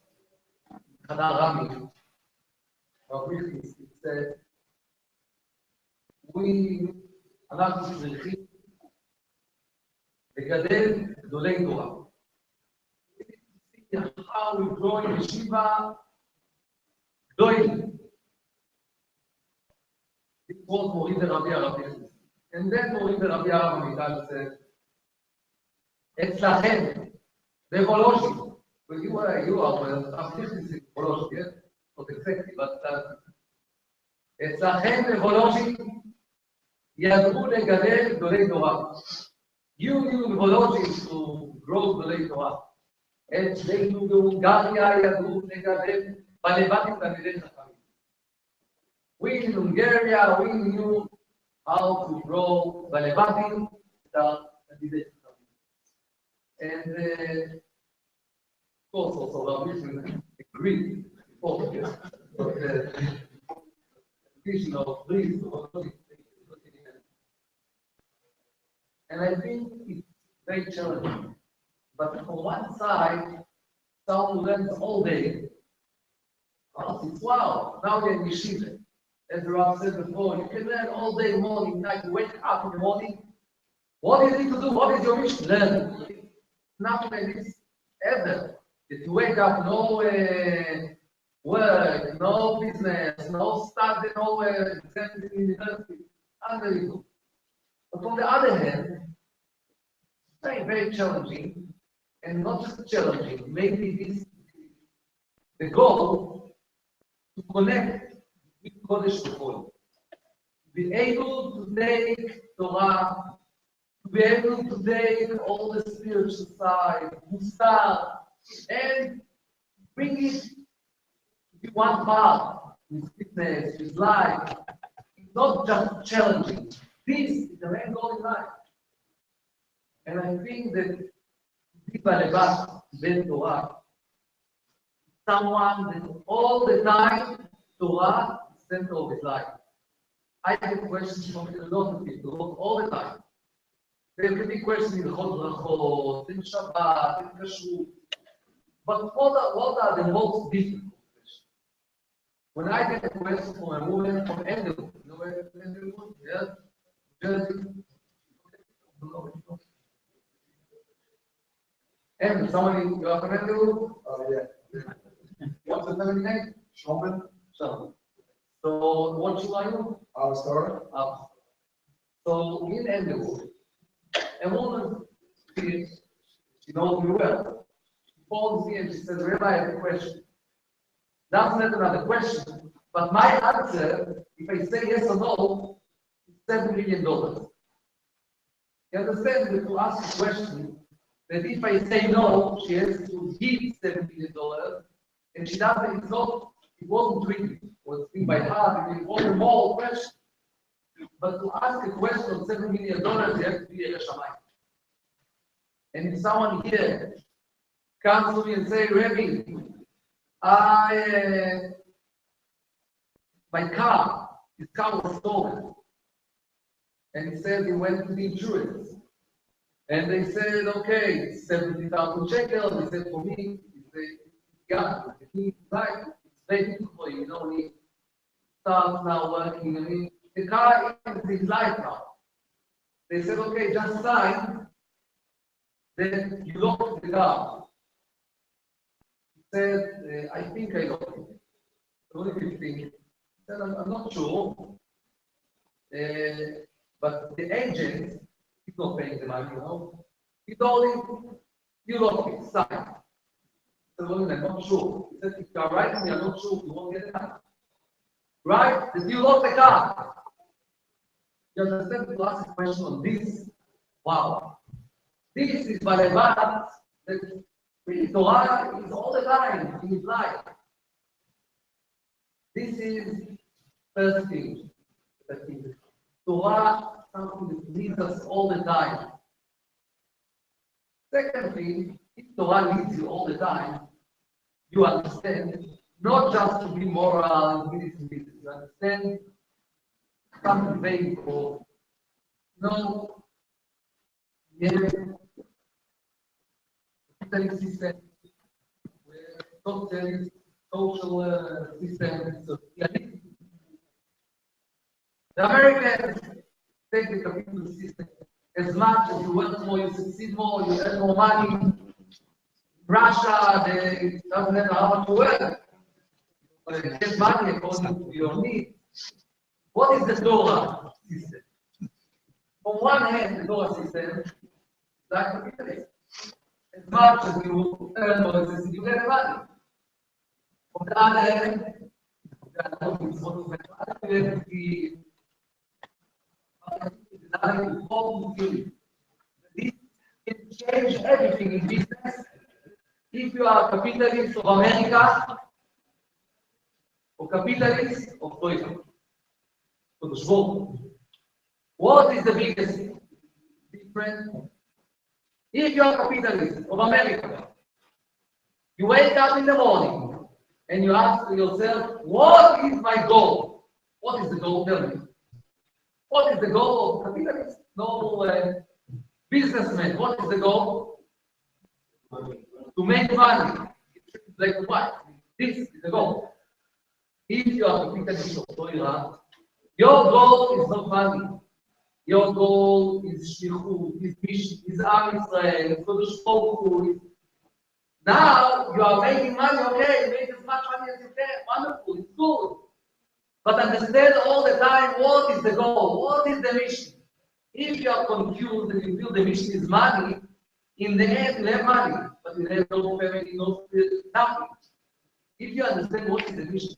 Rami, he said, אנחנו צריכים לגדל גדולי תורה. How we grow in yeshiva, גדולים. It was Mori Rabbi Arabi. And then Mori Rabbi Arabi said, אצלכם, בוולוז'י, you are a Volozhi, yes? Not exactly, but אצלכם בוולוז'י, ידעו לגדל גדולי תורה. You knew Volozhi to grow גדולי תורה. אצלנו בהונגריה ידעו לגדל בלבטים תלמידי חכמים. We in Hungary, we knew how to grow בלבטים תלמידי חכמים. And of course, also Rabbi agreed, but vision of trees. And I think it's very challenging. But on one side, someone learns all day. It's wow, now you're in yeshiva. As the Rav said before, you can learn all day, morning, night. You wake up in the morning. What do you need to do? What is your mission? Learn. Nothing like this ever. If you wake up, no work, no business, no study, no exam in university. Unbelievable. But on the other hand, very, very challenging, and not just challenging, maybe this the goal to connect with Kodesh Sobol. Be able to take Torah, to be able to take all the spiritual side, Musar, and bring it to one part, his fitness, his life. It's not just challenging. This is the main goal in life. And I think that Balebat Ben Torah, someone that all the time Torah is the center of his life. I get questions from a lot of people all the time. There can be questions in Chol Brachot, in Shabbat, in Kashrut. But what are the most difficult questions? When I get a question from a woman from Endelwood, you know where Endelwood? Yeah? Jersey. And somebody, you are from Endelwood? Oh, yeah. What's the family name? Shulman, So what should I do? Starter. So in Endelwood, a woman, she knows me well. She calls me and she says, Rabbi, I have a question. That's not another question, but my answer, if I say yes or no, is $7 million. You understand that to ask a question, that if I say no, she has to give $7 million, and she doesn't, it wasn't written, it was thinking by heart, it was a moral question. But to ask a question of $7 million, you have to be a Shammai. And if someone here comes to me and say, Rebbe, my car, his car was stolen. And he said he went to the insurance. And they said, okay, 70,000 shekels. He said, for me, yeah, he's right. It's very difficult for you, he starts now working. I mean, the car is his life now. They said, okay, just sign that you locked the car. said, I think I got it. What do you think? He said, I'm not sure. But the agent, he's not paying the money, He told him, you lost it, sign. I said, well, I'm not sure. He said, if you are writing me, I'm not sure, you won't get it out. Right? That you lost the car. You understand to ask a question on this? Wow. This is Balevat that really Torah is all the time in his life. This is first thing. That is Torah, something that leads us all the time. Second thing, if Torah leads you all the time, you understand not just to be moral and this and this. You understand something very important. No, capitalist system, socialist, social system, socialism. The Americans take the capitalist system. As much as you work more, you succeed more, you earn more money. Russia, they doesn't matter how much you work. But they get money according to your needs. What is the Torah system? On one hand, the Torah system is like capitalist. As much as you earn more, you get money. On the other hand, this can change everything in business. If you are a capitalist of America, or capitalist of Deutschland, or the Sobol, what is the biggest difference? If you are a capitalist of America, you wake up in the morning and you ask yourself, what is my goal? What is the goal? Tell me. What is the goal of capitalist? No businessman. What is the goal? To make money. Like what? This is the goal. If you are a capitalist of Torah, your goal is not money. Your goal is shlichut, is mission, is Am Yisrael, is Kodesh Baruch Hu. Now you are making money, okay, make as much money as you can, wonderful, it's good. But understand all the time what is the goal, what is the mission. If you are confused and you feel the mission is money, in the end you have money, but you have no family, no nothing. If you understand what is the mission,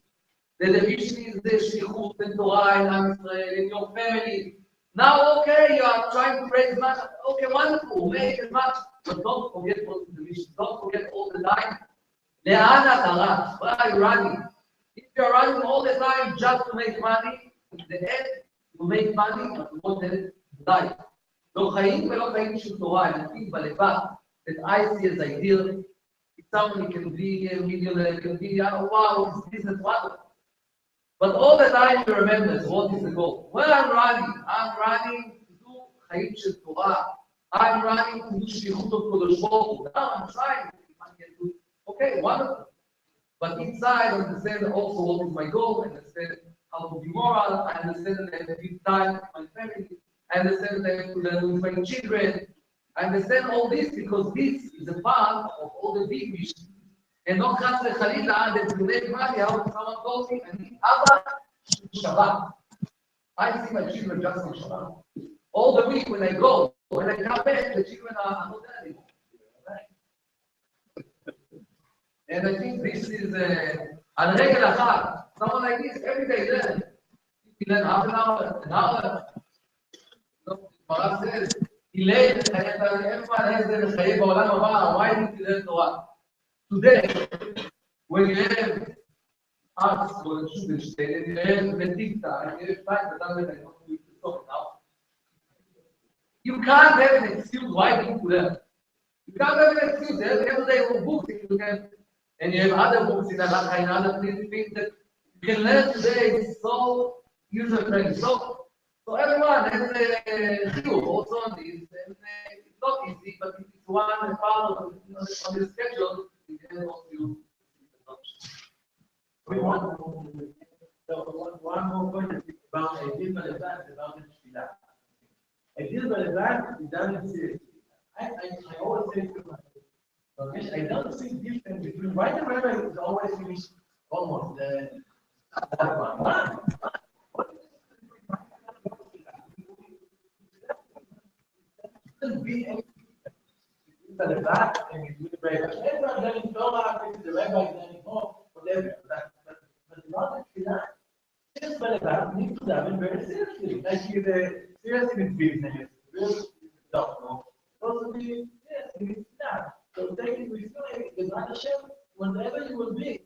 that the mission is the shlichut and Torah and Am Yisrael and your family. Now, okay, you are trying to raise money, okay, wonderful, make as much. But don't forget what is the mission. Don't forget all the time. Where are you running? If you are running all the time just to make money, in the end, you make money, but you won't have life. לא חיים ולא חיים של תורה, and I think בלבד, that I see as ideal, if someone can be a millionaire, can be, wow, this business, wonderful. But all the time you remember what is the goal. Where I'm running to do חיים של תורה. I'm running to do shlichut of Kodesh Baruch Hu. Now I'm trying to do, okay, wonderful. But inside, I understand also what is my goal. I understand how to be moral. I understand that I have to give time to my family. I understand that I have to learn with my children. I understand all this because this is a part of all the big missions. And not chas v'chalila that to make money, how someone calls me and he, Abba, Shabbat. I see my children just on Shabbat. All the week when I go, when I come back, the children are not there anymore. And I think this is על רגל אחת. Someone like this, every day learn. He learn half an hour. No, Torah says, he learns, everyone has the חיי בעולם הבא, why did he learn Torah? Today, when you have arts for the students, and you have the TikTok, and you have time, but I'm going to talk now. You can't have an excuse why people learn. You can't have an excuse. Every day you books you can, and you have other books in Halakha and other things that you can learn today. It's so user friendly. So everyone has a view also on this, and it's not easy, but if it's one part of on your schedule, you can help you. One more point about a different event about the Shila. A different event is done in seriously. I always say to myself, Okay, I don't see difference between why the rabbi is always finished almost one. Shouldn't be anything to the back and you do the rabbi. Everyone then in Torah, the rabbi is then home, whatever. But not actually that. Just by the back, need to daven very seriously. Like he's seriously with business, really doctor. Also be yes, it's that. So taking with you, the God Hashem, whatever you will be,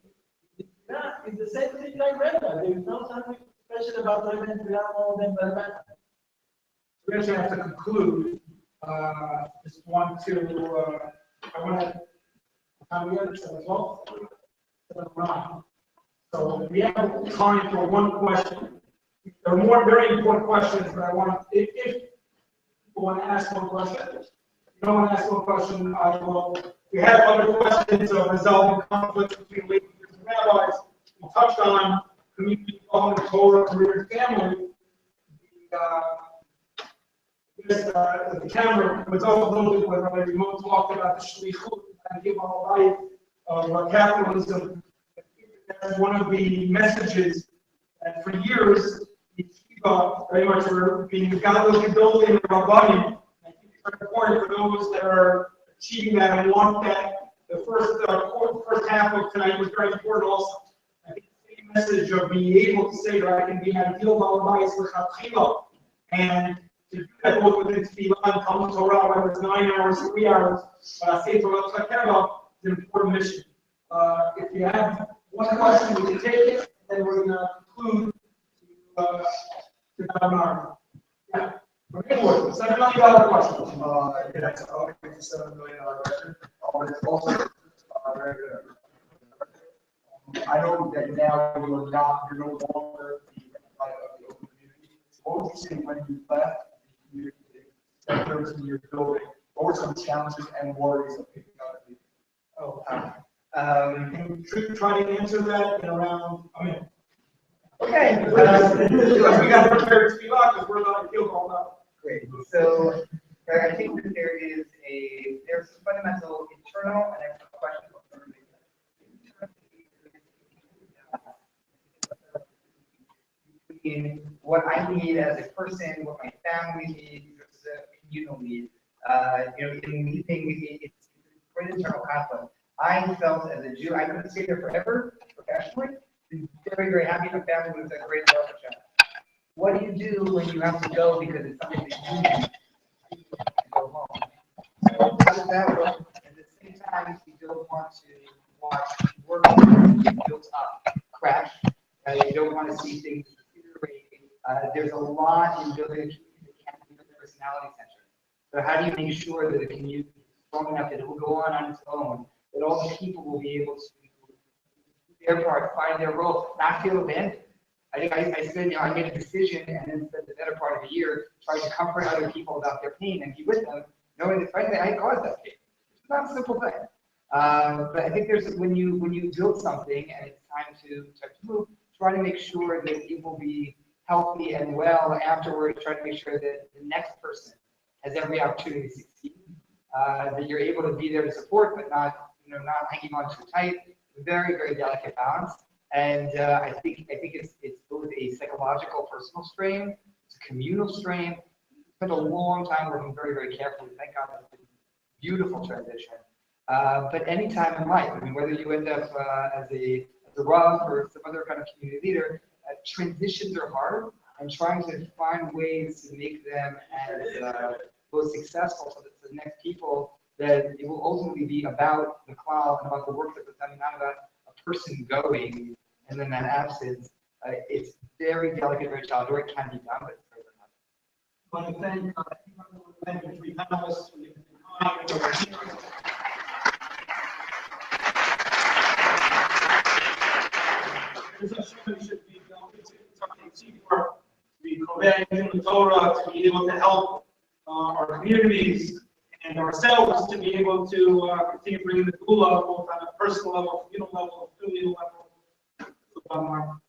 it's the same thing like rabbi. There is no something special about rabbi and more than rabbi. We actually have to conclude. Just want to, I want to, how we understand as well. So we have time for one question. There are more very important questions, but I want, if people want to ask one question, if you don't want to ask one question, I will. We have other questions of resolving conflicts between leaders and rabbis. We touched on community, Torah, career, and family. The camera was also loaded when Rabbi Rimon talked about the shlichut and give our life of capitalism. That's one of the messages that for years the Yeshiva very much were being gadol gedol in Rabbanim. I think it's very important for those that are achieving that and want that. The first half of tonight was very important also. I think the same message of being able to say that I can be an ideal balabais l'chatchila and to do that both within Tefillah and Talmud Torah, whether it's 9 hours, 3 hours, say Torah Tzakera, is an important mission. If you have one question, we can take it, and then we're going to conclude to Davenar. Yeah. Okay, $7 million question. Yeah, it's a $7 million question. It's also very good. I know that now you're no longer the head of the open community. What would you say when you left the community, in your building? What were some challenges and worries of picking up the Can you try to answer that in around a minute? Okay. Because we got to prepare to be locked because we're not healed all up. Great. So I think that there's some fundamental internal and external questions. In what I need as a person, what my family needs, versus a communal need. In meeting, it's an internal conflict. I felt as a Jew, I couldn't stay there forever professionally. I'm very, very happy my family was a great relationship. What do you do when you have to go because it's something that you need to go home? So how does that work? At the same time, you don't want to watch work built up crash. You don't want to see things deteriorate. There's a lot in building a community that can't be a personality center. So how do you make sure that the community is strong enough that it will go on its own, that all the people will be able to do their part, find their role, not feel abandoned? I think I said, I made a decision and then spent the better part of a year trying to comfort other people about their pain and be with them, knowing that frankly I caused that pain. It's not a simple thing. But I think there's when you build something and it's time to move, try to make sure that it will be healthy and well afterwards. Try to make sure that the next person has every opportunity to succeed. That you're able to be there to support, but not hanging on too tight. Very, very delicate balance. And I think it's both a psychological, personal strain, it's a communal strain. Spent a long time working very, very carefully. Thank God it's been a beautiful transition. But any time in life, I mean, whether you end up as a Rav or some other kind of community leader, transitions are hard, and trying to find ways to make them as both successful so that the next people, that it will ultimately be about the cloud and about the work that was done, not about a person going and then that absence. It's very delicate, very challenging. It can be done, but it's very hard. I want to thank the three panelists for the time. There's a should be in the Torah to be able to help our communities and ourselves to be able to continue bringing the Gula both on a personal level, communal level, community level.